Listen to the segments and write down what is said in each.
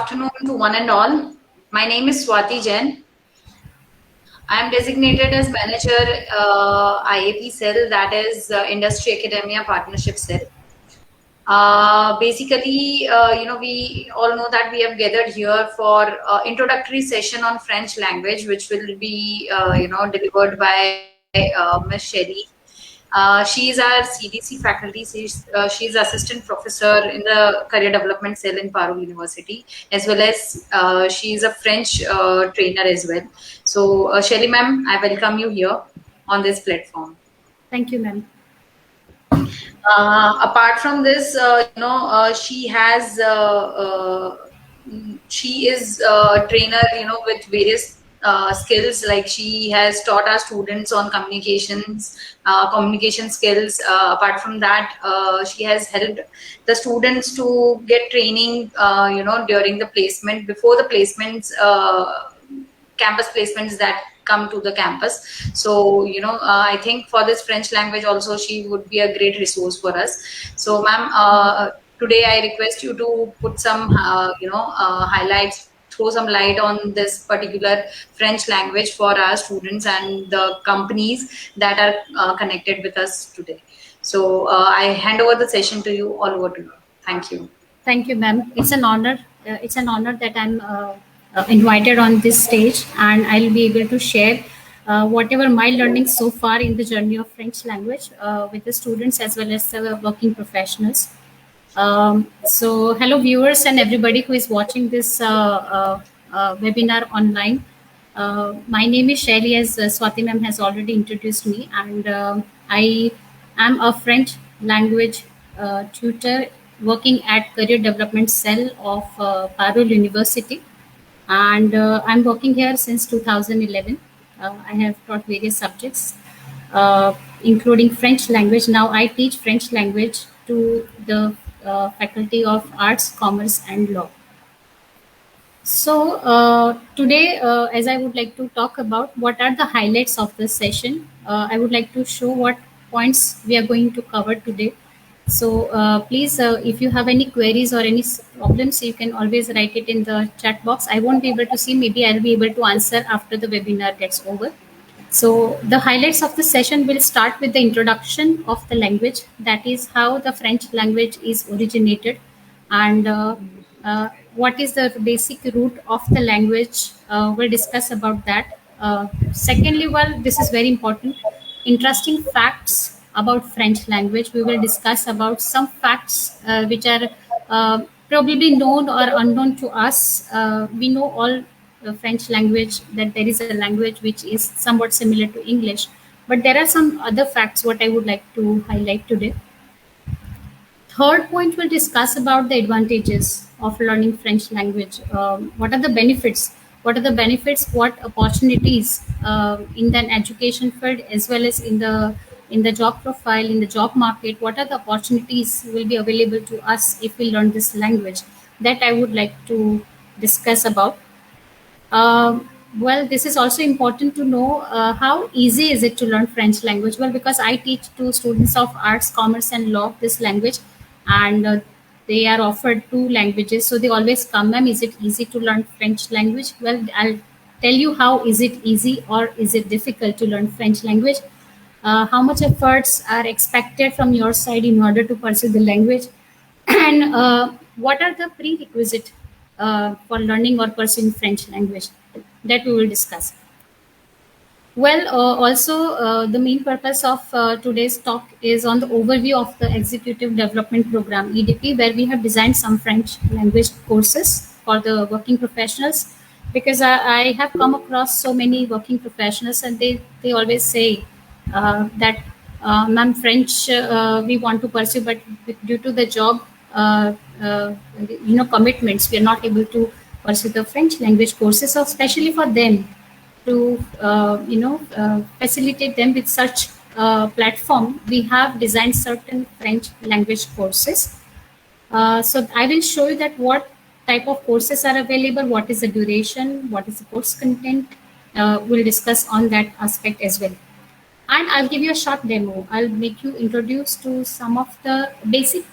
afternoon to one and all. My name is Swati Jain. I am designated as manager IAP cell, that is Industry Academia Partnership Cell. We all know that we have gathered here for introductory session on French language, which will be, delivered by Ms. Shelley. She is our CDC faculty. She's assistant professor in the career development cell in Parul University, as well as she is a French trainer as well. So, Shelly ma'am, I welcome you here on this platform. Thank you, ma'am. Apart from this, she is a trainer, with various skills. Like she has taught our students on communication skills. Apart from that, she has helped the students to get training, during the placement, before the placements, campus placements that come to the campus. So I think for this French language also she would be a great resource for us. So ma'am, today I request you to put some highlights, throw some light on this particular French language for our students and the companies that are connected with us today. So I hand over the session to you. All over to you. Thank you. Thank you, ma'am. It's an honor. It's an honor that I'm invited on this stage, and I'll be able to share whatever my learning so far in the journey of French language with the students as well as the working professionals. So, hello, viewers, and everybody who is watching this webinar online. My name is Shelly, as Swati ma'am has already introduced me, and I am a French language tutor working at Career Development Cell of Parul University, and I'm working here since 2011. I have taught various subjects, including French language. Now I teach French language to the Faculty of Arts, Commerce, and Law. So today, as I would like to talk about what are the highlights of this session, I would like to show what points we are going to cover today. So please, if you have any queries or any problems, you can always write it in the chat box. I won't be able to see. Maybe I'll be able to answer after the webinar gets over. So the highlights of the session will start with the introduction of the language. That is how the French language is originated, and what is the basic root of the language. We'll discuss about that. Secondly, well, this is very important. Interesting facts about French language. We will discuss about some facts which are probably known or unknown to us. We know all French language, that there is a language which is somewhat similar to English, but there are some other facts what I would like to highlight today. Third point, we'll discuss about the advantages of learning French language. What are the benefits? What are the benefits? What opportunities in the education field as well as in the job profile, in the job market? What are the opportunities will be available to us if we learn this language? That I would like to discuss about. Well, this is also important to know how easy is it to learn French language. Well, because I teach to students of arts, commerce, and law this language, and they are offered two languages, so they always come, ma'am, is it easy to learn French language? Well, I'll tell you how is it easy or is it difficult to learn French language. How much efforts are expected from your side in order to pursue the language, and what are the prerequisites for learning or pursuing French language, that we will discuss. Well, also the main purpose of today's talk is on the overview of the Executive Development Program (EDP), where we have designed some French language courses for the working professionals. Because I have come across so many working professionals, and they always say that, "Ma'am, French we want to pursue, but due to the job commitments, we are not able to pursue the French language courses." So especially for them, to facilitate them with such platform, we have designed certain French language courses. So I will show you that what type of courses are available, what is the duration, what is the course content. We'll discuss on that aspect as well. And I'll give you a short demo. I'll make you introduced to some of the basic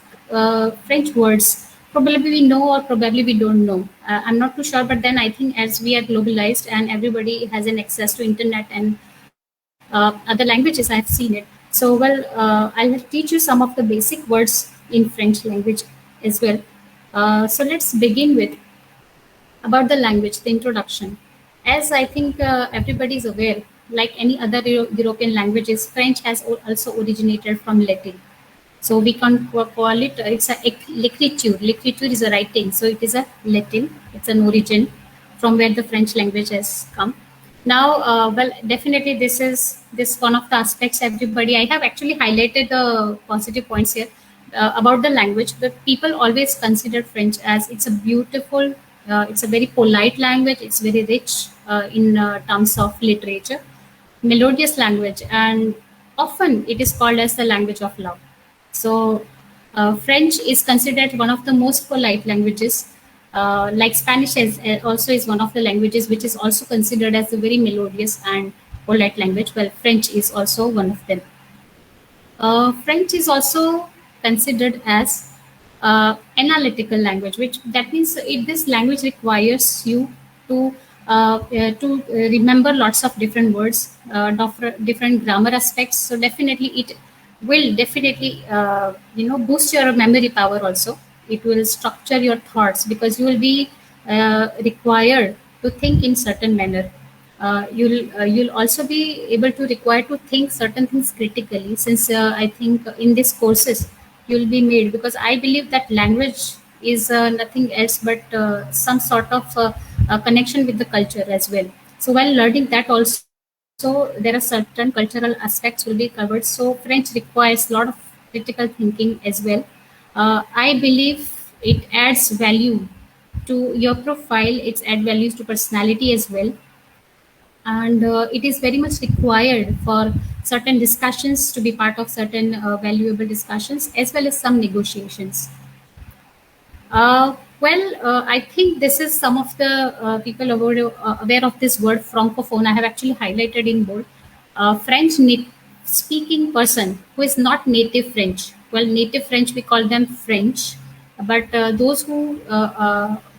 French words probably we know or probably we don't know. I'm not too sure, but then I think as we are globalized and everybody has an access to internet and other languages, I have seen it. So well, I'll teach you some of the basic words in French language as well. So let's begin with about the language, the introduction. As I think everybody is aware, like any other European languages, French has also originated from Latin. So we can call it, it's a l'écriture. L'écriture is a writing. So it is a Latin, it's an origin from where the French language has come. Now, well, definitely this one of the aspects everybody, I have actually highlighted the positive points here about the language, but people always consider French as it's a beautiful, it's a very polite language, it's very rich in terms of literature, melodious language, and often it is called as the language of love. So, French is considered one of the most polite languages. Like Spanish is also is one of the languages which is also considered as a very melodious and polite language. Well, French is also one of them. French is also considered as analytical language, which that means this language requires you to remember lots of different words, different grammar aspects. So definitely it will definitely boost your memory power also. It will structure your thoughts because you will be required to think in certain manner. You'll also be able to require to think certain things critically, since I think in these courses you'll be made, because I believe that language is nothing else but some sort of connection with the culture as well. So while learning that also, there are certain cultural aspects will be covered. So French requires a lot of critical thinking as well. I believe it adds value to your profile, it's add values to personality as well, and it is very much required for certain discussions, to be part of certain valuable discussions as well as some negotiations. I think this is some of the people aware of this word francophone. I have actually highlighted in bold. French speaking person who is not native French. Well, native French we call them French, but those who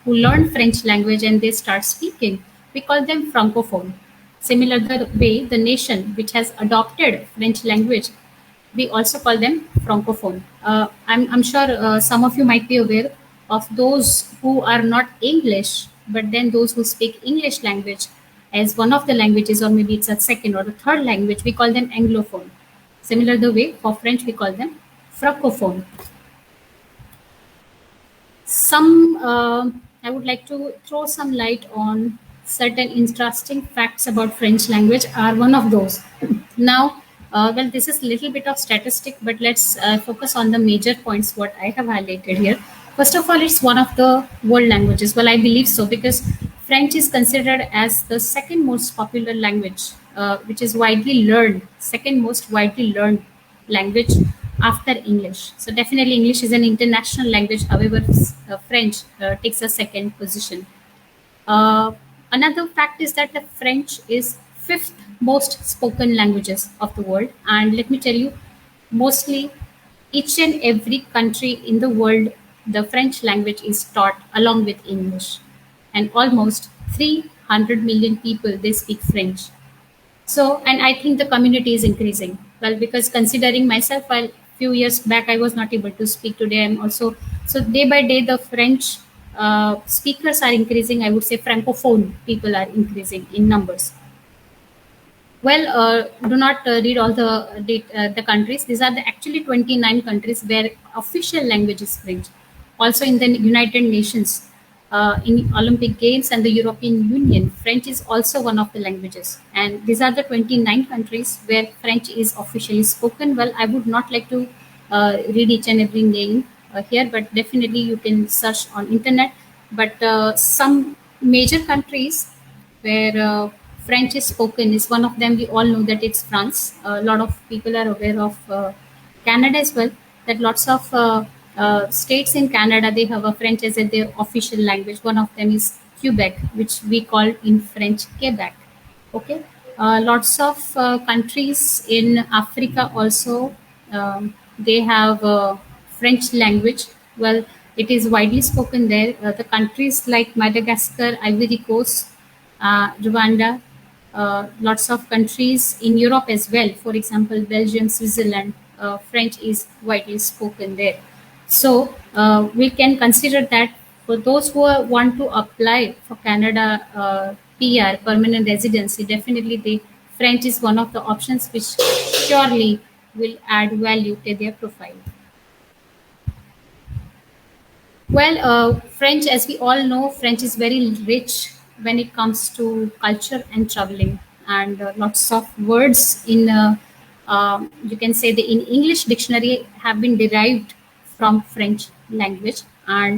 learn French language and they start speaking, we call them francophone. Similar the way the nation which has adopted French language, we also call them francophone. I'm sure some of you might be aware of those who are not English, but then those who speak English language as one of the languages, or maybe it's a second or a third language, we call them anglophone. Similar the way for French, we call them francophone. Some I would like to throw some light on certain interesting facts about French language are one of those. Now, well, this is a little bit of statistic, but let's focus on the major points what I have highlighted here. First of all, it's one of the world languages. Well, I believe so because French is considered as the second most popular language, which is widely learned, second most widely learned language after English. So definitely English is an international language. However, French takes a second position. Uh, Another fact is that the French is fifth most spoken languages of the world. And let me tell you, mostly each and every country in the world, the French language is taught along with English. And almost 300 million people, they speak French. So, and I think the community is increasing. Well, because considering myself, while few years back I was not able to speak, today I'm also, so day by day the French speakers are increasing. I would say francophone people are increasing in numbers. Well, do not read all the countries. These are the actually 29 countries where official language is French. Also in the United Nations, in Olympic Games and the European Union, French is also one of the languages. And these are the 29 countries where French is officially spoken. Well, I would not like to read each and every name here, but definitely you can search on internet. But some major countries where French is spoken is one of them. We all know that it's France. A lot of people are aware of Canada as well. That lots of states in Canada, they have a French as their official language. One of them is Quebec, which we call in French Quebec. Okay, lots of countries in Africa also, they have French language. Well, It is widely spoken there. The countries like Madagascar, Ivory Coast, Rwanda, lots of countries in Europe as well. For example, Belgium, Switzerland, French is widely spoken there. So we can consider that for those who want to apply for Canada PR, permanent residency, definitely the French is one of the options which surely will add value to their profile. Well, French, as we all know, French is very rich when it comes to culture and traveling, and lots of words in you can say the in English dictionary have been derived from French language. And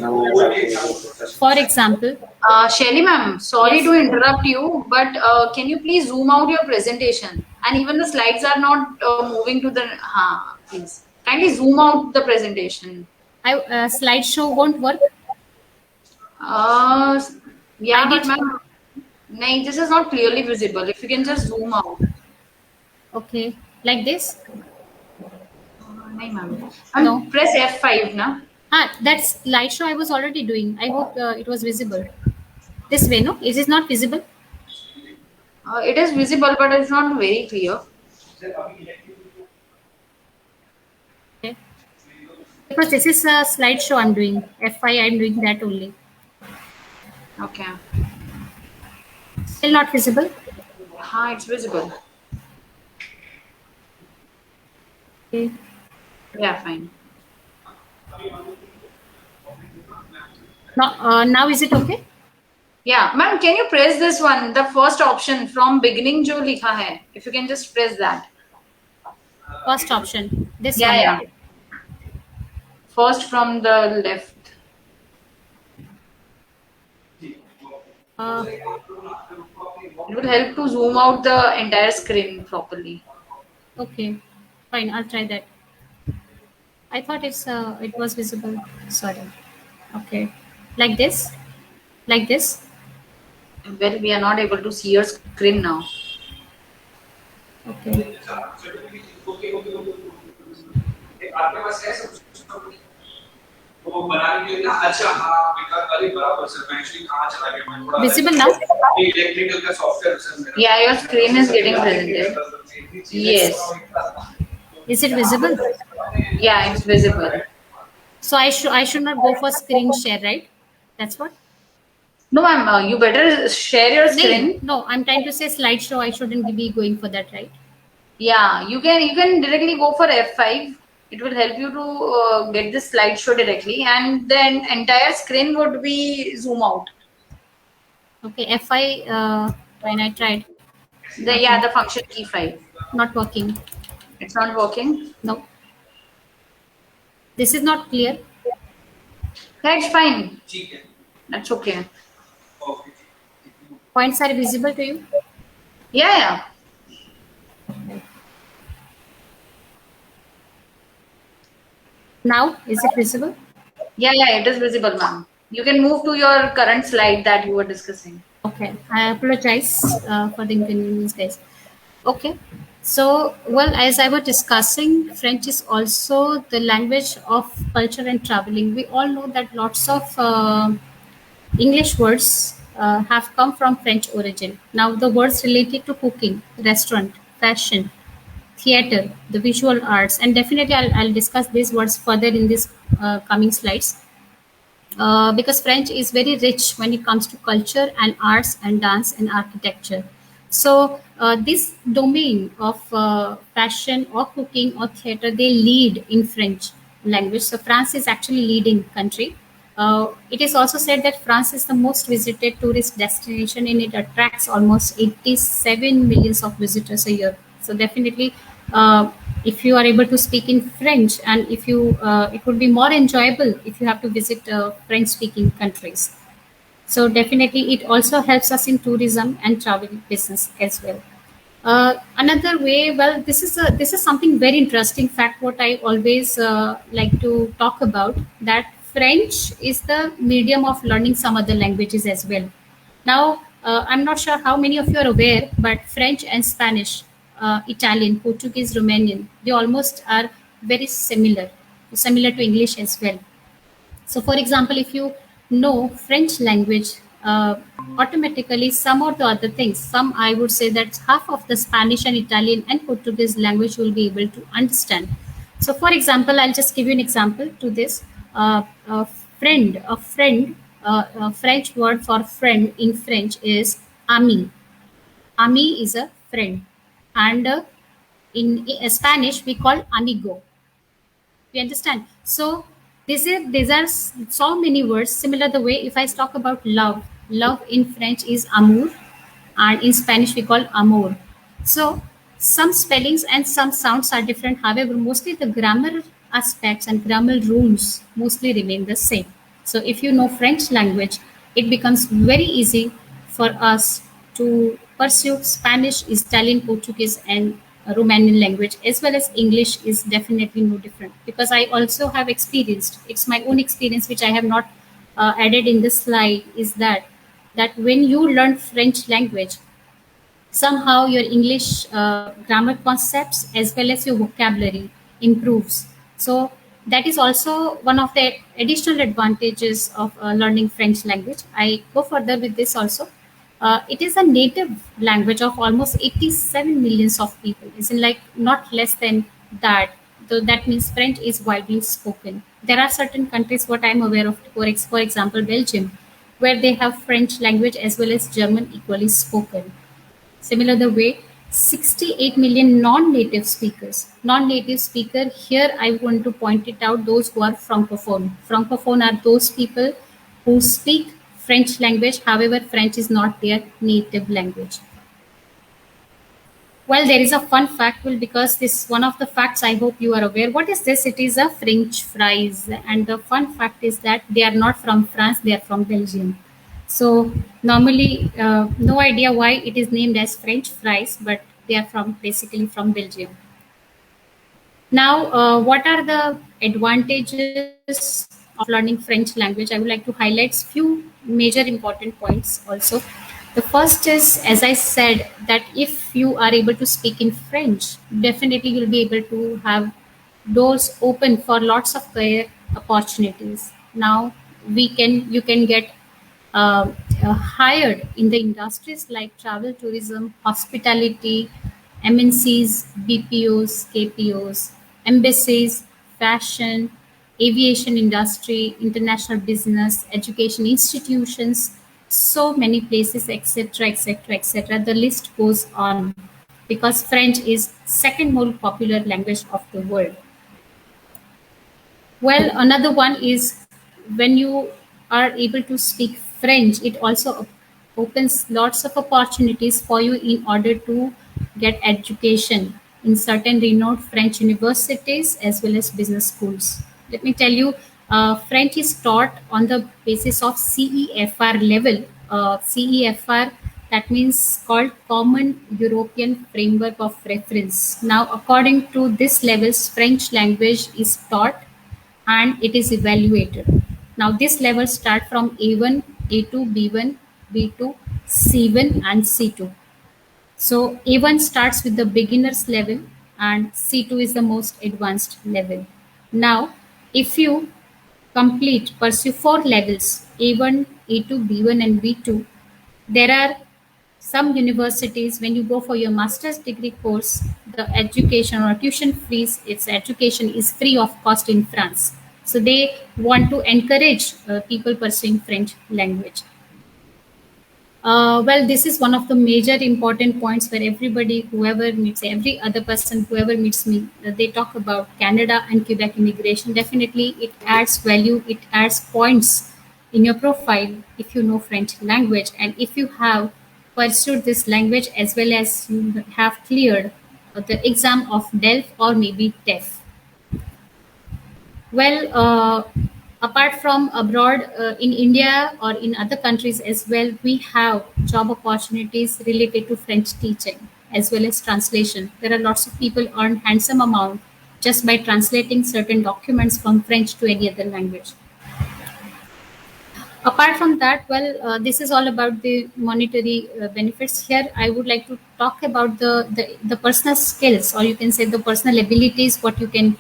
for example, Shelly ma'am, sorry yes, to interrupt you, but can you please zoom out your presentation? And even the slides are not moving to the. Please kindly zoom out the presentation. slideshow won't work. Uh, I yeah, but did. ma'am, nahin, this is not clearly visible. If you can just zoom out. Okay, like this. Nahin, ma'am. No. Press F5, na? That slideshow I was already doing. I hope it was visible. This way, no? Is it not visible? It is visible, but it's not very clear. Okay. Because this is a slideshow I'm doing. F5 I'm doing that only. Okay. Still not visible? It's visible. Okay. Yeah, fine. Now is it okay? Yeah, ma'am, can you press this one, the first option from beginning jo likha hai? If you can just press that. First option. This Yeah, one. yeah. First from the left. Uh, It will help to zoom out the entire screen properly. okay. Fine. I'll try that. I thought it was visible. Sorry. Okay. Like this. Like this. Well, we are not able to see your screen now. Okay. Visible now? Yeah, your screen is getting presented. Yes. Is it visible? Yeah, it's visible. So I should not go for screen share, right? That's what? No, ma'am, you better share your No, screen. no. I'm trying to say slideshow. I shouldn't be going for that, right? Yeah, you can directly go for F5. It will help you to get the slideshow directly, and then entire screen would be zoom out. Okay. F5. When I tried, Yeah, nothing. the function key 5. Not working. It's not working. No. This is not clear. That's fine. That's okay. Points are visible to you. Yeah, yeah. Now is it visible? Yeah, yeah, it is visible, ma'am. You can move to your current slide that you were discussing. Okay. I apologize for the inconvenience, guys. Okay. So, well, as I was discussing, French is also the language of culture and traveling. We all know that lots of English words have come from French origin. Now, the words related to cooking, restaurant, fashion, theater, the visual arts, and definitely I'll discuss these words further in this coming slides. Because French is very rich when it comes to culture and arts and dance and architecture. So this domain of fashion or cooking or theater, they lead in French language. So France is actually leading country. It is also said that France is the most visited tourist destination and it attracts almost 87 millions of visitors a year. So definitely, if you are able to speak in French, and if you, it would be more enjoyable if you have to visit French-speaking countries. So definitely, it also helps us in tourism and travel business as well. Another way, well, this is something very interesting fact. What I always like to talk about, that French is the medium of learning some other languages as well. Now, I'm not sure how many of you are aware, but French and Spanish, Italian, Portuguese, Romanian, they almost are very similar, similar to English as well. So, for example, if you know French language, automatically some or the other things, some I would say that half of the Spanish and Italian and Portuguese language will be able to understand. So, for example, I'll just give you an example to this. A friend, a French word for friend in French is ami. Ami is a friend, and in Spanish we call amigo. You understand? So these are so many words similar the way if I talk about love, love in French is amour, and in Spanish we call amor. So some spellings and some sounds are different, however mostly the grammar aspects and grammar rules mostly remain the same. So if you know French language, it becomes very easy for us to pursue Spanish, Italian, Portuguese, and Romanian language, as well as English is definitely no different, because I also have experienced, it's my own experience which I have not added in this slide, is that when you learn French language, somehow your English grammar concepts as well as your vocabulary improves. So that is also one of the additional advantages of learning French language. I go further with this also. It is a native language of almost 87 millions of people. It's in like not less than that. So that means French is widely spoken. There are certain countries, what I'm aware of, for example, Belgium, where they have French language as well as German equally spoken. Similar the way 68 million non-native speakers. Non-native speaker here I want to point it out those who are francophone. Francophone are those people who speak French language. However, French is not their native language. Well, there is a fun fact, well, because this one of the facts I hope you are aware. What is this? It is a French fries, and the fun fact is that they are not from France; they are from Belgium. So normally, no idea why it is named as French fries, but they are from basically from Belgium. Now, what are the advantages of learning French language? I would like to highlight few major important points also. The first is, as I said, that if you are able to speak in French, definitely you'll be able to have doors open for lots of career opportunities. Now, you can get hired in the industries like travel, tourism, hospitality, MNCs, BPOs, KPOs, embassies, fashion, aviation industry, international business, education institutions, so many places, etc., etc., etc. The list goes on because French is second most popular language of the world. Well, another one is when you are able to speak French, it also opens lots of opportunities for you in order to get education in certain renowned French universities as well as business schools. Let me tell you, French is taught on the basis of CEFR level. CEFR, that means called Common European Framework of Reference. Now, according to this levels, French language is taught and it is evaluated. Now this level start from A1, A2, B1, B2, C1 and C2. So A1 starts with the beginners level and C2 is the most advanced level. Now if you pursue four levels A1, A2, B1 and B2, there are some universities when you go for your master's degree course, the education or tuition fees, its education is free of cost in France. So they want to encourage people pursuing French language. Well, this is one of the major important points where everybody, whoever meets, every other person, whoever meets me, they talk about Canada and Quebec immigration. Definitely, it adds value, it adds points in your profile if you know French language and if you have pursued this language as well as you have cleared the exam of DELF or maybe TEF. Well, apart from abroad, in India or in other countries as well, we have job opportunities related to French teaching as well as translation. There are lots of people earn handsome amount just by translating certain documents from French to any other language. Apart from that, well, this is all about the monetary benefits. Here I would like to talk about the personal skills, or you can say the personal abilities, what you can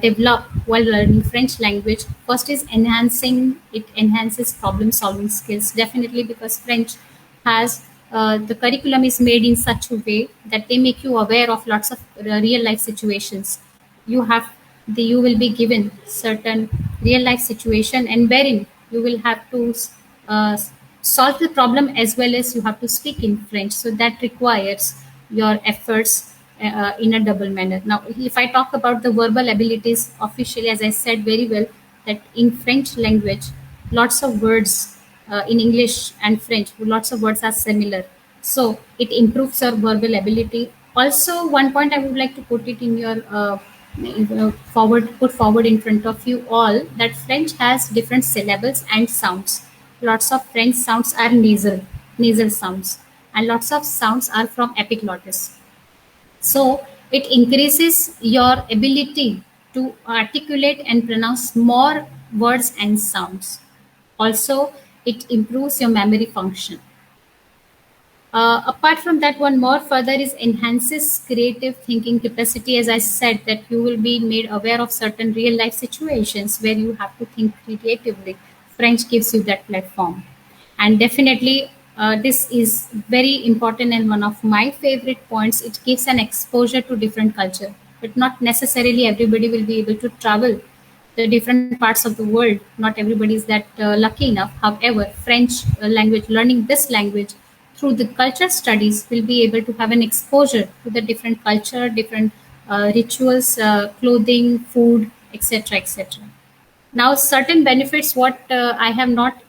develop while learning French language. First is enhancing, it enhances problem solving skills, definitely, because French has the curriculum is made in such a way that they make you aware of lots of real life situations. You have you will be given certain real life situation, and wherein you will have to uh, solve the problem as well as you have to speak in French. So that requires your efforts in a double manner. Now, if I talk about the verbal abilities officially, as I said very well, that in French language, lots of words in English and French, lots of words are similar. So it improves your verbal ability. Also, one point I would like to put it in your put forward in front of you all, that French has different syllables and sounds. Lots of French sounds are nasal sounds, and lots of sounds are from epiglottis. So it increases your ability to articulate and pronounce more words and sounds. Also, it improves your memory function. Apart from that, one more further is enhances creative thinking capacity. As I said, that you will be made aware of certain real life situations where you have to think creatively. French gives you that platform, and definitely this is very important and one of my favorite points. It gives an exposure to different culture, but not necessarily everybody will be able to travel the different parts of the world. Not everybody is that lucky enough. However, French language, learning this language through the culture studies, will be able to have an exposure to the different culture, different rituals, clothing, food, etc., etc. Now, certain benefits what I have not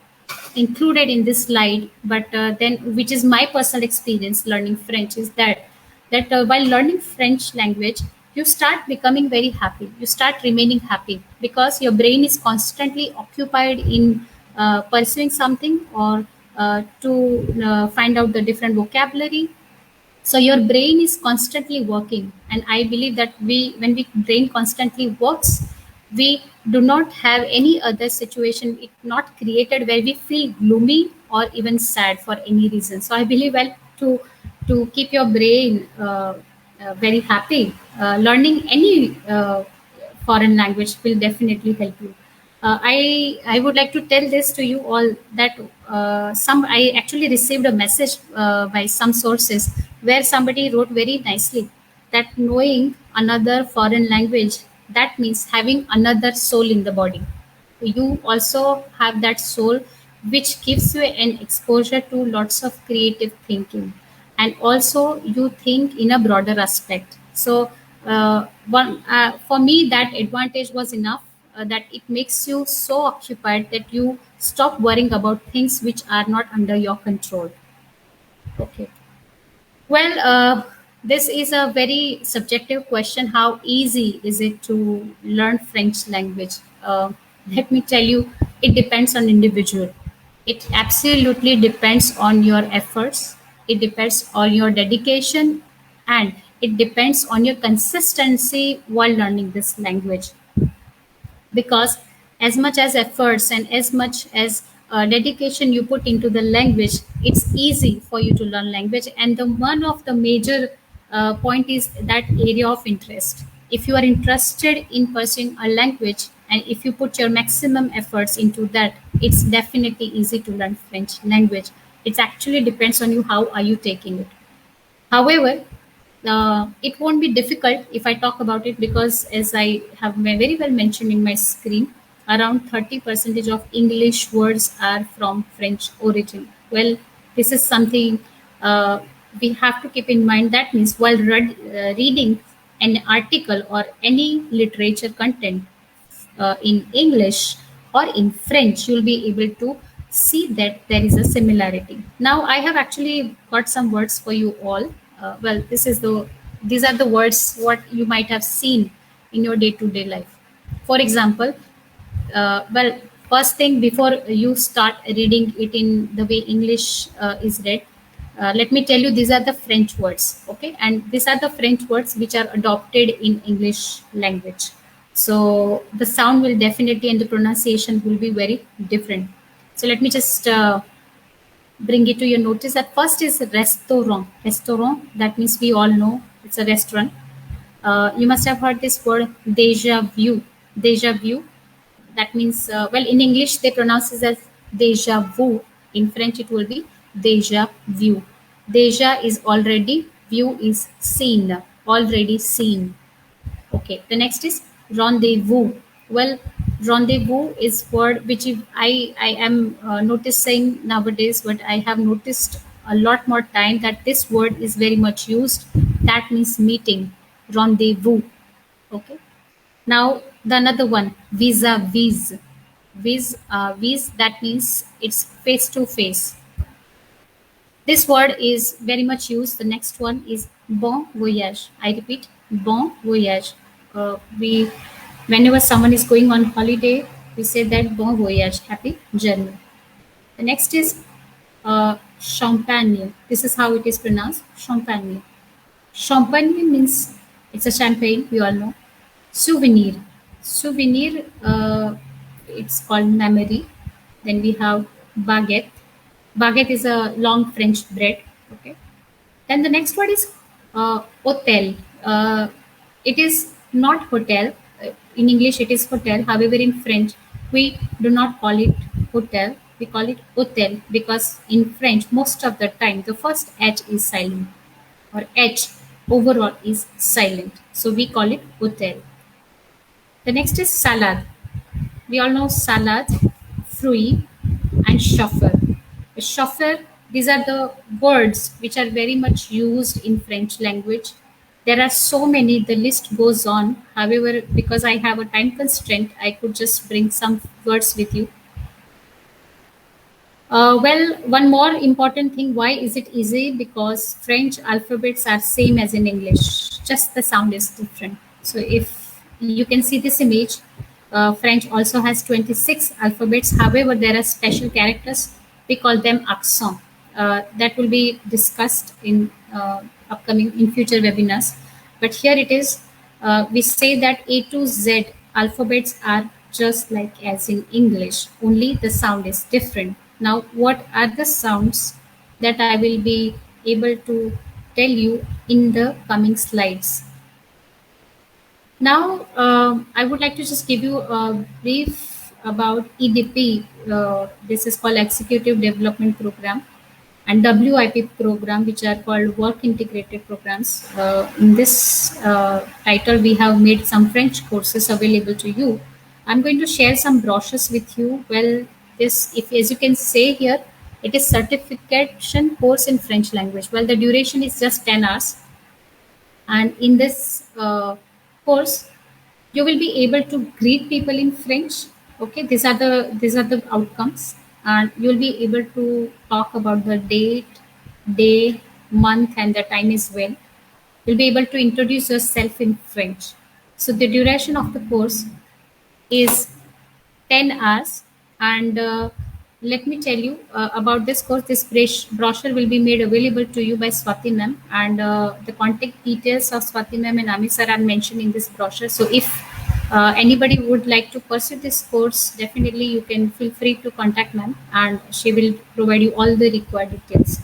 included in this slide, but then which is my personal experience learning French, is that while learning French language, you start becoming very happy. You start remaining happy because your brain is constantly occupied in pursuing something, or to find out the different vocabulary. So your brain is constantly working, and I believe that when we brain constantly works, we do not have any other situation it not created where we feel gloomy or even sad for any reason. So I believe, well, to keep your brain very happy, learning any foreign language will definitely help you. I would like to tell this to you all, that some I actually received a message by some sources where somebody wrote very nicely that knowing another foreign language, that means having another soul in the body. You also have that soul, which gives you an exposure to lots of creative thinking, and also you think in a broader aspect. So for me, that advantage was enough, that it makes you so occupied that you stop worrying about things which are not under your control. Okay. Well, this is a very subjective question. How easy is it to learn French language? Let me tell you, it depends on individual. It absolutely depends on your efforts. It depends on your dedication, and it depends on your consistency while learning this language, because as much as efforts and as much as dedication you put into the language, it's easy for you to learn language. And the one of the major point is that area of interest. If you are interested in pursuing a language, and if you put your maximum efforts into that, it's definitely easy to learn French language. It actually depends on you, how are you taking it. However, it won't be difficult if I talk about it, because as I have very well mentioned in my screen, around 30 percentage of English words are from French origin. Well, this is something we have to keep in mind. That means while reading an article or any literature content in English or in French, you'll be able to see that there is a similarity. Now, I have actually got some words for you all. Well, these are the words what you might have seen in your day-to-day life. For example, well, first thing before you start reading it in the way English is read, let me tell you, these are the French words, okay? And these are the French words which are adopted in English language. So the sound will definitely, and the pronunciation will be very different. So let me just bring it to your notice that first is restaurant. Restaurant, that means we all know it's a restaurant. You must have heard this word deja vu. Deja vu. That means, well, in English they pronounce it as deja vu. In French it will be deja vu. Deja is already, view is seen, already seen. Okay, the next is rendezvous. Well, rendezvous is word which I am noticing nowadays, but I have noticed a lot more time that this word is very much used. That means meeting, rendezvous. Okay. Now the another one, vis-a-vis. Vis, that means it's face to face. This word is very much used. The next one is bon voyage. I repeat, bon voyage. We, whenever someone is going on holiday, we say that bon voyage, happy journey. The next is champagne. This is how it is pronounced, champagne. Champagne means it's a champagne, we all know. Souvenir. Souvenir, it's called memory. Then we have baguette. Baguette is a long French bread. Okay. Then the next word is hotel. It is not hotel. In English, it is hotel. However, in French, we do not call it hotel. We call it hotel because in French, most of the time, the first H is silent or H overall is silent. So we call it hotel. The next is salad. We all know salad, fruit, and chauffeur. Chauffeur, these are the words which are very much used in French language. There are so many, the list goes on. However, because I have a time constraint, I could just bring some words with you. Well, one more important thing, why is it easy? Because French alphabets are same as in English, just the sound is different. So if you can see this image, French also has 26 alphabets. However, there are special characters. We call them accent. That will be discussed in upcoming in future webinars. But here it is. We say that A to Z alphabets are just like as in English, only the sound is different. Now, what are the sounds that I will be able to tell you in the coming slides? Now, I would like to just give you a brief about EDP. This is called Executive Development Program, and WIP program, which are called Work Integrated Programs. In this title, we have made some French courses available to you. I'm going to share some brochures with you. Well, this, if as you can say here, it is certification course in French language. Well, the duration is just 10 hours, and in this course you will be able to greet people in French. Okay, these are the outcomes, and you'll be able to talk about the date, day, month, and the time as well. You'll be able to introduce yourself in French. So the duration of the course is 10 hours. And let me tell you about this course. This brochure will be made available to you by Swati ma'am, and the contact details of Swati ma'am and Ami sir are mentioned in this brochure. So if anybody would like to pursue this course, definitely you can feel free to contact ma'am, and she will provide you all the required details.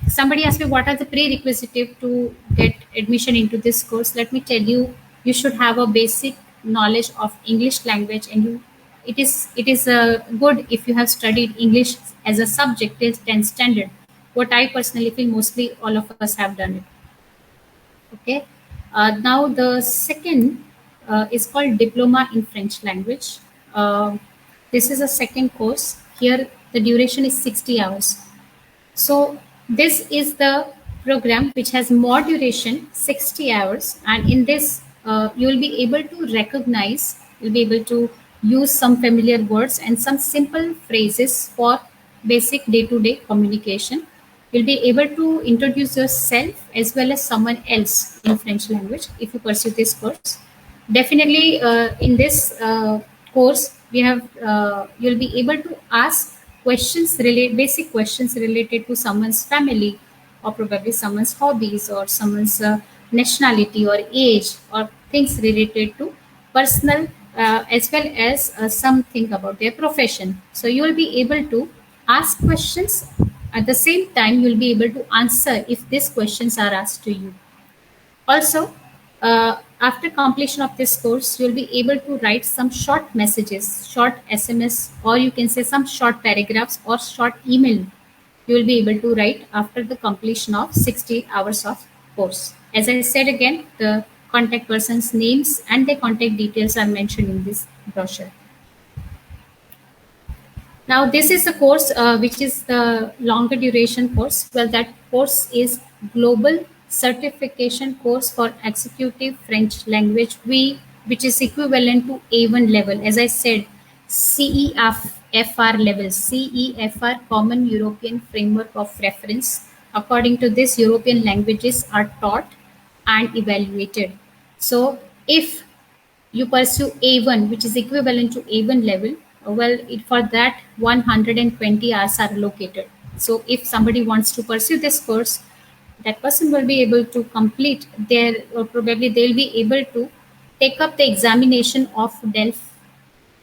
Somebody asked me what are the prerequisites to get admission into this course. Let me tell you, you should have a basic knowledge of English language, and it is good if you have studied English as a subject till 10th standard. What I personally feel, mostly all of us have done it. Okay. Now the second is called Diploma in French language. This is a second course. Here the duration is 60 hours. So this is the program which has more duration, 60 hours, and in this you will be able to recognize, you'll be able to use some familiar words and some simple phrases for basic day-to-day communication. You'll be able to introduce yourself as well as someone else in French language if you pursue this course. Definitely, in this course, we have you'll be able to ask questions relate basic questions related to someone's family, or probably someone's hobbies, or someone's nationality or age, or things related to personal, as well as something about their profession. So you will be able to ask questions. At the same time, you'll be able to answer if these questions are asked to you. Also, After completion of this course, you'll be able to write some short messages, short SMS, or you can say some short paragraphs or short email. You will be able to write after the completion of 60 hours of course. As I said again, the contact person's names and their contact details are mentioned in this brochure. Now, this is the course which is the longer duration course. Well, that course is Global Certification Course for Executive French Language, which is equivalent to A1 level. As I said, CEFR level, CEFR Common European Framework of Reference. According to this, European languages are taught and evaluated. So, if you pursue A1, which is equivalent to A1 level, for that 120 hours are allocated. So if somebody wants to pursue this course, that person will be able to complete their, or probably they'll be able to take up the examination of A1.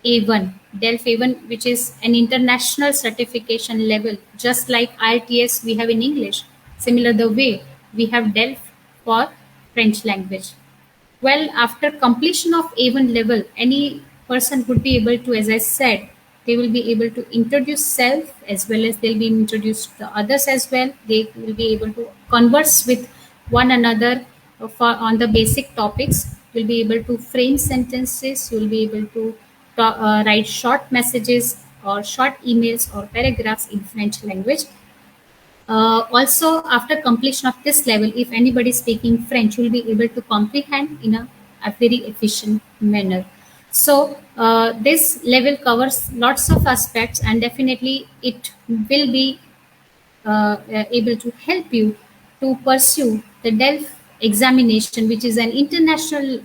DELF A1, which is an international certification level, just like IELTS we have in English. Similar the way we have DELF for French language. Well, after completion of A1 level, any person would be able to, as I said, they will be able to introduce self as well as they'll be introduced to others as well. They will be able to converse with one another on the basic topics. You'll be able to frame sentences. You'll be able to write short messages or short emails or paragraphs in French language. Also, after completion of this level, if anybody is speaking French, will be able to comprehend in a very efficient manner. So, this level covers lots of aspects, and definitely it will be able to help you to pursue the DELF examination, which is an international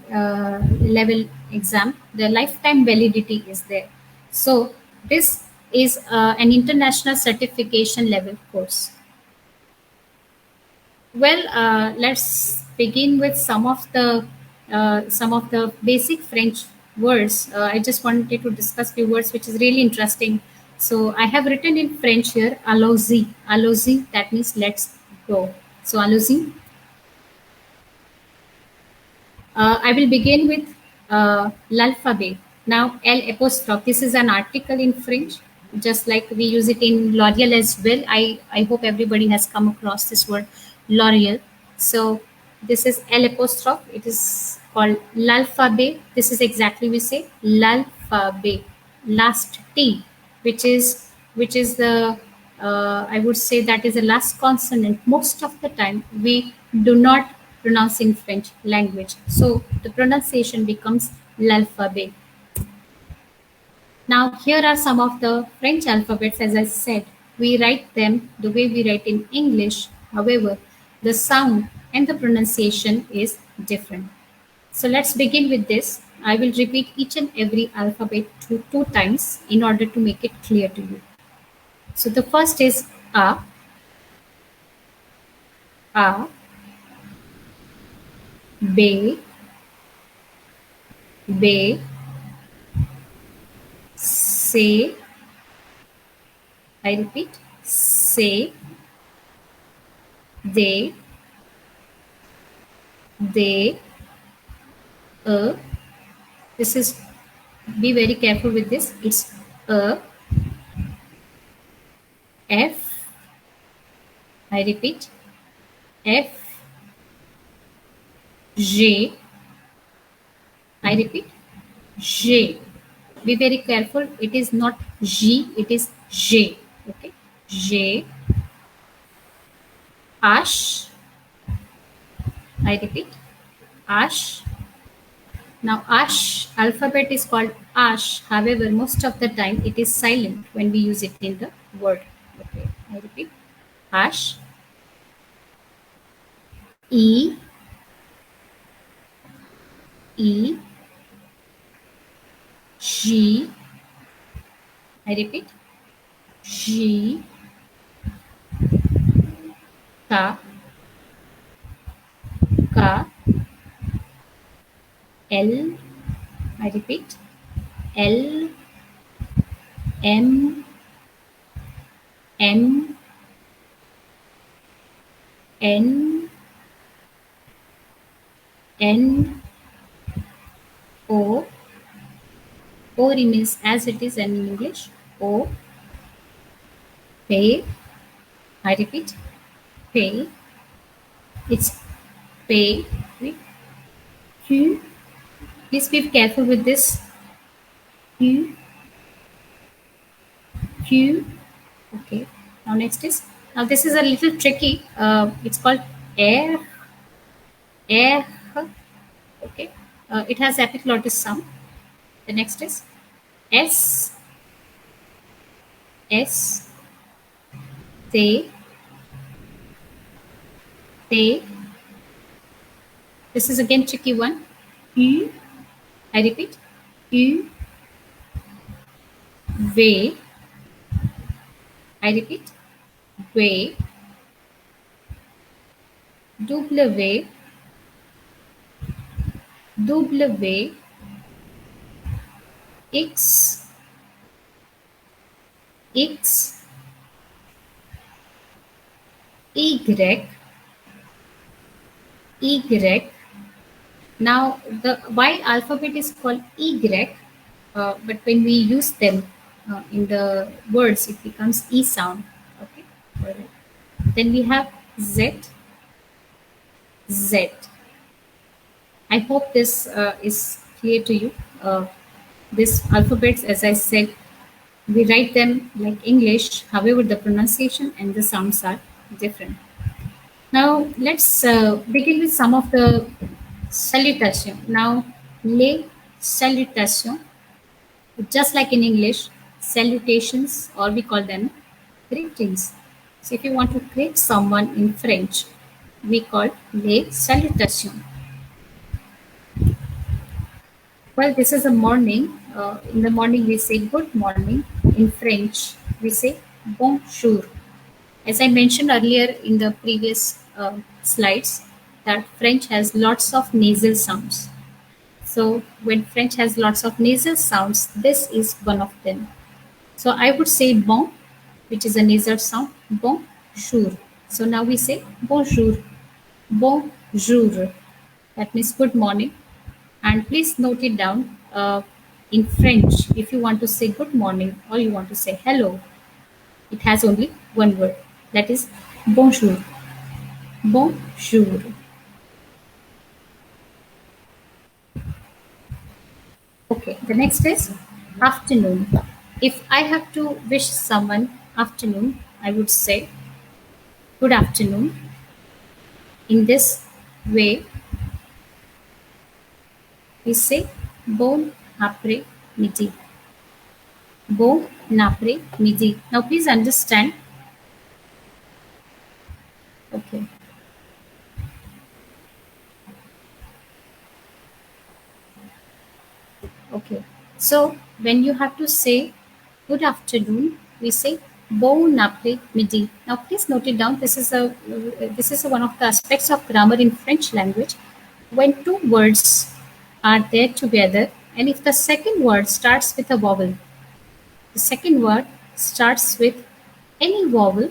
level exam. The lifetime validity is there. So, this is an international certification level course. Well, let's begin with some of the basic French words. I just wanted to discuss few words which is really interesting. So I have written in French here, allons-y. Allons-y, that means let's go. So allons-y. I will begin with l'alphabet. Now, L apostrophe. This is an article in French, just like we use it in L'Oreal as well. I hope everybody has come across this word L'Oreal. So, this is L apostrophe. It is called l'alphabet. This is exactly we say l'alphabet. Last T, which is the I would say that is the last consonant. Most of the time, we do not pronounce in French language. So the pronunciation becomes l'alphabet. Now here are some of the French alphabets. As I said, we write them the way we write in English. However, the sound and the pronunciation is different. So let's begin with this. I will repeat each and every alphabet two times in order to make it clear to you. So the first is A, B, B, C. I repeat, say, they, this is, be very careful with this. It's F, I repeat, F, G, I repeat, J. Be very careful. It is not G, it is J. Okay, J, Ash, I repeat, Ash. Now, Ash alphabet is called Ash. However, most of the time it is silent when we use it in the word. Okay, I repeat, Ash. E, E, G, I repeat, G, K, K, L, I repeat, L, M, N, N, N O. O remains as it is in English. O. Pay. I repeat. Pay. It's pay. Wait. Q. Please be careful with this. Q. Q. Okay. Now next is, now this is a little tricky. It's called air. Air. Okay. It has epiglottis sound. The next is S. S. They. They. This is again tricky one. U. I repeat. U. Way. I repeat. Way. W. W. X. X. Y. Y. Now the Y alphabet is called Y, but when we use them in the words, it becomes E sound. Okay. Alright. Then we have Z. Z. I hope this is clear to you. These alphabets, as I said, we write them like English. However, the pronunciation and the sounds are different. Now let's begin with some of the salutation. Now, les salutations, just like in English, salutations, or we call them greetings. So if you want to greet someone in French, we call les salutations. Well, this is a morning. In the morning, we say good morning. In French, we say bonjour. As I mentioned earlier in the previous slides, that French has lots of nasal sounds. So when French has lots of nasal sounds, this is one of them. So I would say bon, which is a nasal sound, bonjour. So now we say bonjour, bonjour. That means good morning. And please note it down in French. If you want to say good morning or you want to say hello, it has only one word. That is bonjour. Bonjour. Okay, the next is afternoon. If I have to wish someone afternoon, I would say good afternoon. In this way, we say bon après midi. Bon après midi. Now, please understand. Okay. Okay. So, when you have to say good afternoon, we say bon après midi. Now, please note it down. This is one of the aspects of grammar in French language. When two words are there together, and if the second word starts with a vowel, the second word starts with any vowel,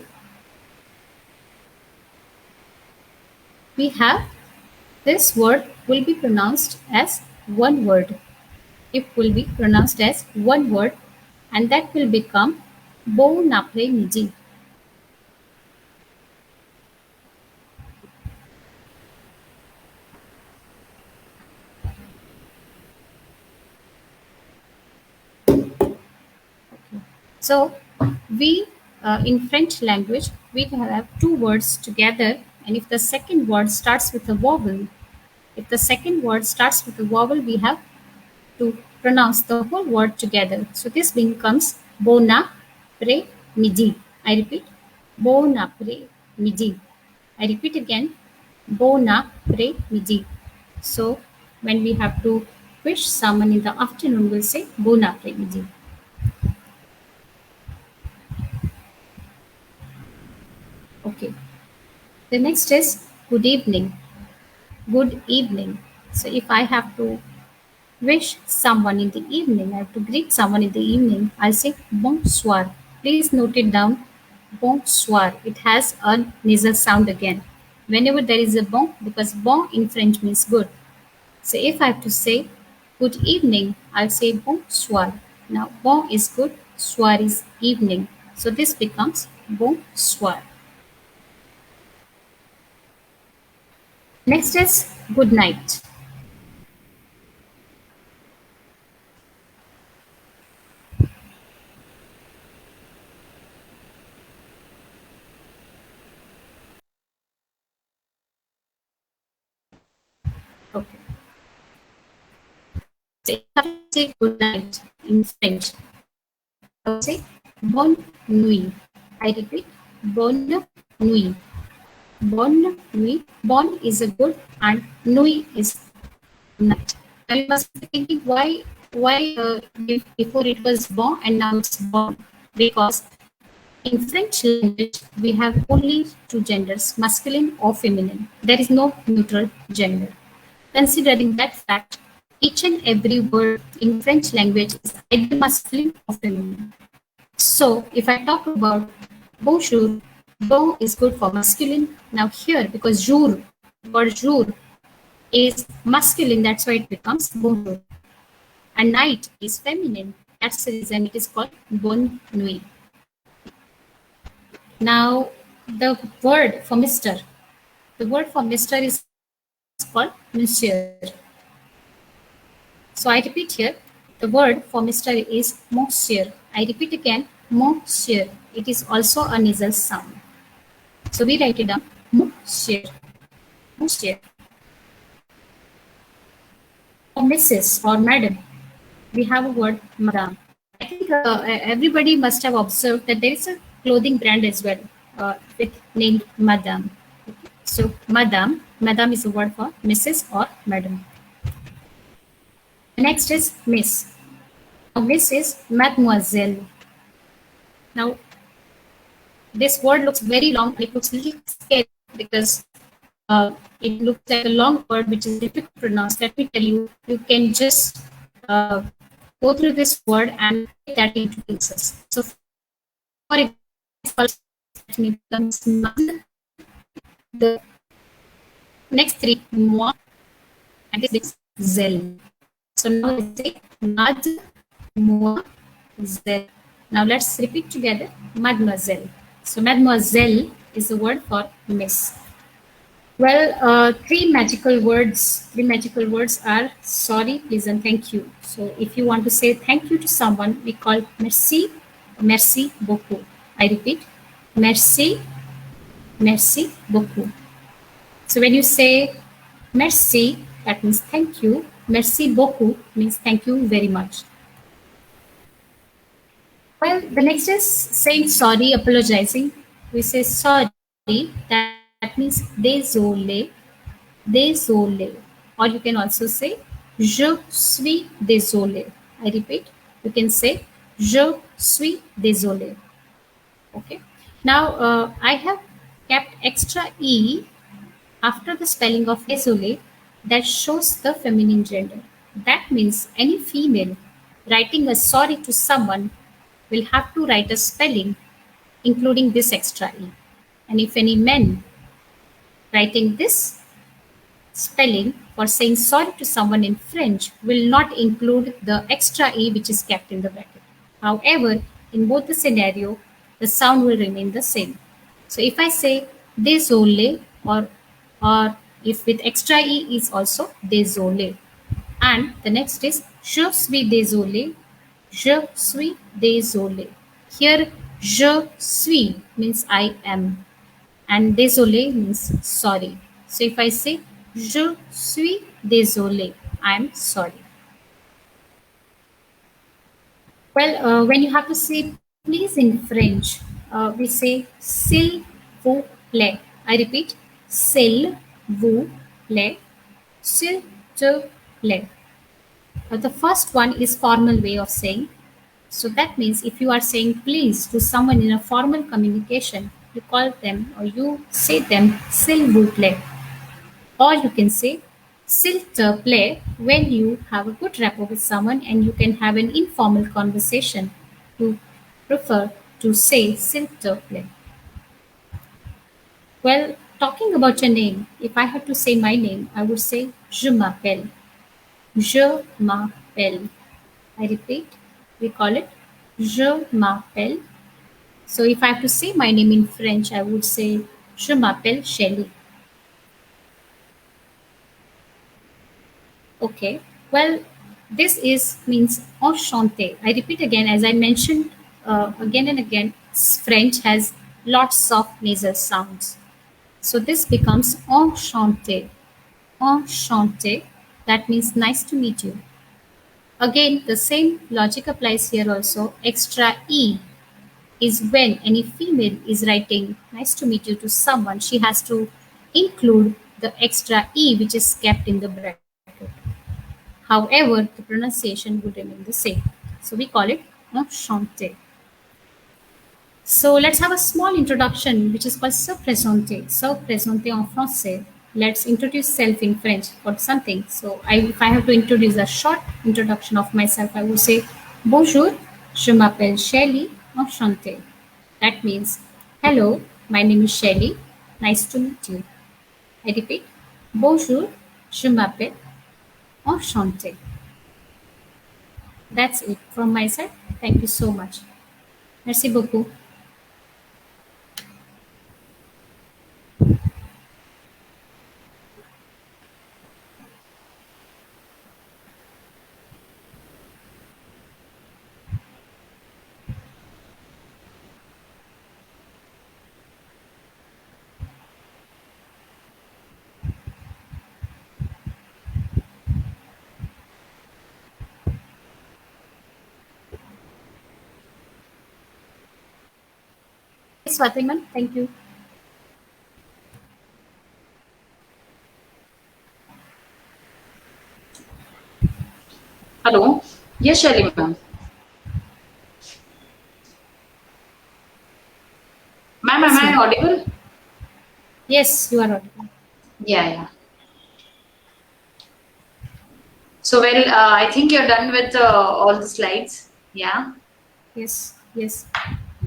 we have this word will be pronounced as one word. It will be pronounced as one word, and that will become bon après midi. So we in French language we have two words together, and if the second word starts with a vowel, we have to pronounce the whole word together. So this becomes bon après midi. I repeat, bon après midi. I repeat again, bon après midi. So when we have to wish someone in the afternoon, we'll say bon après midi. Okay. The next is good evening. Good evening. So if I have to wish someone in the evening, I have to greet someone in the evening, I'll say bonsoir. Please note it down. Bonsoir. It has a nasal sound again. Whenever there is a bon, because bon in French means good. So if I have to say good evening, I'll say bonsoir. Now bon is good, soir is evening. So this becomes bonsoir. Next is good night. Okay. So if I say good night in French, I would say bonne nuit. I repeat, bonne nuit. Bonne nuit. Bonne is a good and nuit is night. Now you must be thinking why before it was bon and now it's bon, because in French language we have only two genders, masculine or feminine. There is no neutral gender. Considering that fact, each and every word in French language is either masculine or feminine. So if I talk about bonjour, bon is good for masculine. Now here, because jour, word jour is masculine, that's why it becomes bonjour. And night is feminine. That's the reason it is called bonne nuit. Now the word for Mr. The word for Mr. is called monsieur. So I repeat here, the word for Mr. is monsieur. I repeat again, monsieur. It is also a nasal sound. So we write it down, monsieur, monsieur. For Mrs. or Madam, we have a word Madame. I think everybody must have observed that there is a clothing brand as well with named Madame. So Madame, Madame is a word for Mrs. or Madam. Next is Miss. Now Miss is Mademoiselle. Now this word looks very long and it looks a little scary because it looks like a long word which is difficult to pronounce. Let me tell you, you can just uh, go through this word and break that into pieces. So for example, let me becomes the next three, moi, and this is zel. So now let's say mad, moi, zel. Now let's repeat together, mademoiselle. So mademoiselle is the word for miss. Well, three magical words. Three magical words are sorry, please, and thank you. So if you want to say thank you to someone, we call merci, merci beaucoup. I repeat, merci, merci beaucoup. So when you say merci, that means thank you. Merci beaucoup means thank you very much. Well, the next is saying sorry, apologizing. We say sorry, that means désolé, désolé. Or you can also say je suis désolé. I repeat, you can say je suis désolé. Okay. Now I have kept extra e after the spelling of désolé that shows the feminine gender. That means any female writing a sorry to someone will have to write a spelling including this extra e. And if any men writing this spelling for saying sorry to someone in French will not include the extra e which is kept in the bracket. However, in both the scenario, the sound will remain the same. So if I say désolé or if with extra e is also désolé. And the next is je suis désolé, je suis désolé. Here je suis means I am and désolé means sorry. So if I say je suis désolé, I'm sorry. Well, when you have to say please in French, we say s'il vous plaît. I repeat, s'il vous plaît, s'il te plaît. The first one is formal way of saying. So that means if you are saying please to someone in a formal communication, you call them or you say them s'il vous plaît. Or you can say s'il te plaît when you have a good rapport with someone and you can have an informal conversation. You prefer to say s'il te plaît. Well, talking about your name, if I had to say my name, I would say je m'appelle. Je m'appelle. I repeat, we call it Je m'appelle. So if I have to say my name in French, I would say Je m'appelle Shelley. Okay. Well, this is means enchanté. I repeat again, as I mentioned again and again, French has lots of nasal sounds. So this becomes enchanté. Enchanté. That means nice to meet you. Again, the same logic applies here also. Extra E is when any female is writing nice to meet you to someone, she has to include the extra E which is kept in the bracket. However, the pronunciation would remain the same. So we call it enchanté. So let's have a small introduction which is called se présenter. Se présenter en français. Let's introduce self in French for something. So if I have to introduce a short introduction of myself, I would say Bonjour, je m'appelle Shelley, enchanté. That means hello, my name is Shelley, nice to meet you. I repeat, Bonjour, je m'appelle enchanté. That's it from my side. Thank you so much. Merci beaucoup. Okay, Swatiman, thank you. Hello. Yes, Shelly ma'am. Ma'am, am Yes, I ma'am. audible? Yes, you are audible. Yeah, yeah. So, well, I think you're done with all the slides. Yeah. Yes, yes.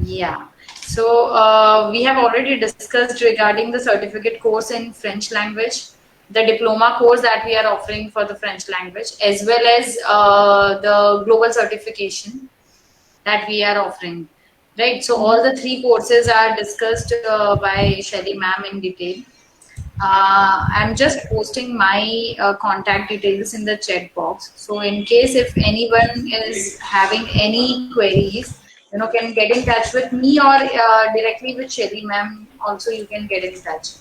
Yeah. So, we have already discussed regarding the certificate course in French language, the diploma course that we are offering for the French language, as well as the global certification that we are offering. Right. So, all the three courses are discussed by Shelly ma'am in detail. I'm just posting my contact details in the chat box. So in case if anyone is having any queries, can get in touch with me or directly with Shelly ma'am. Also, you can get in touch.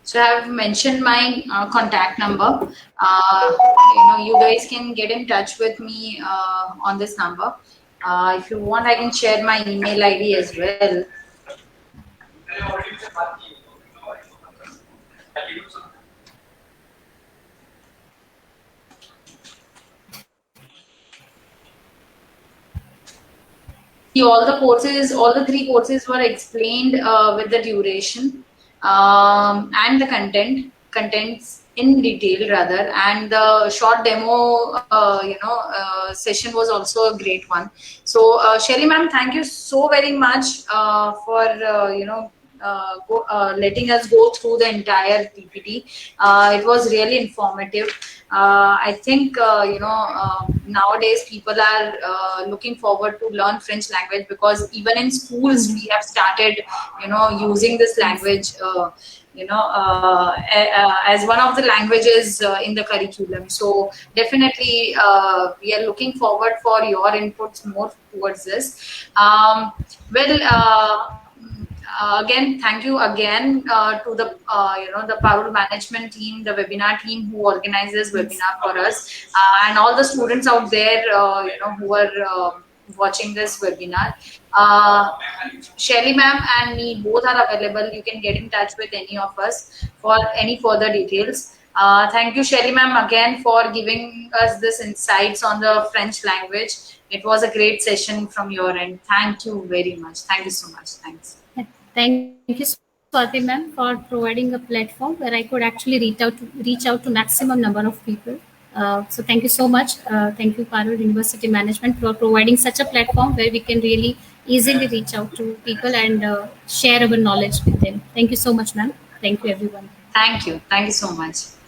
So I have mentioned my contact number. You guys can get in touch with me on this number. If you want, I can share my email ID as well. See, all the three courses were explained with the duration and the contents in detail rather, and the short demo, session was also a great one. So, Shelly ma'am, thank you so very much for letting us go through the entire PPT. It was really informative. I think nowadays people are looking forward to learn French language because even in schools we have started using this Yes. language as one of the languages in the curriculum. So definitely we are looking forward for your inputs more towards this. Well. Again, thank you again to the the Parul management team, the webinar team who organizes Yes. webinar for us, and all the students out there who are watching this webinar. Uh, Shelly ma'am and me both are available. You can get in touch with any of us for any further details. Thank you, Shelly ma'am, again for giving us this insights on the French language. It was a great session from your end. Thank you very much. Thank you so much. Thanks. Thank you, Swati ma'am, for providing a platform where I could actually reach out to maximum number of people. So thank you so much. Thank you, Parul University Management, for providing such a platform where we can really easily reach out to people and share our knowledge with them. Thank you so much, ma'am. Thank you, everyone. Thank you. Thank you so much.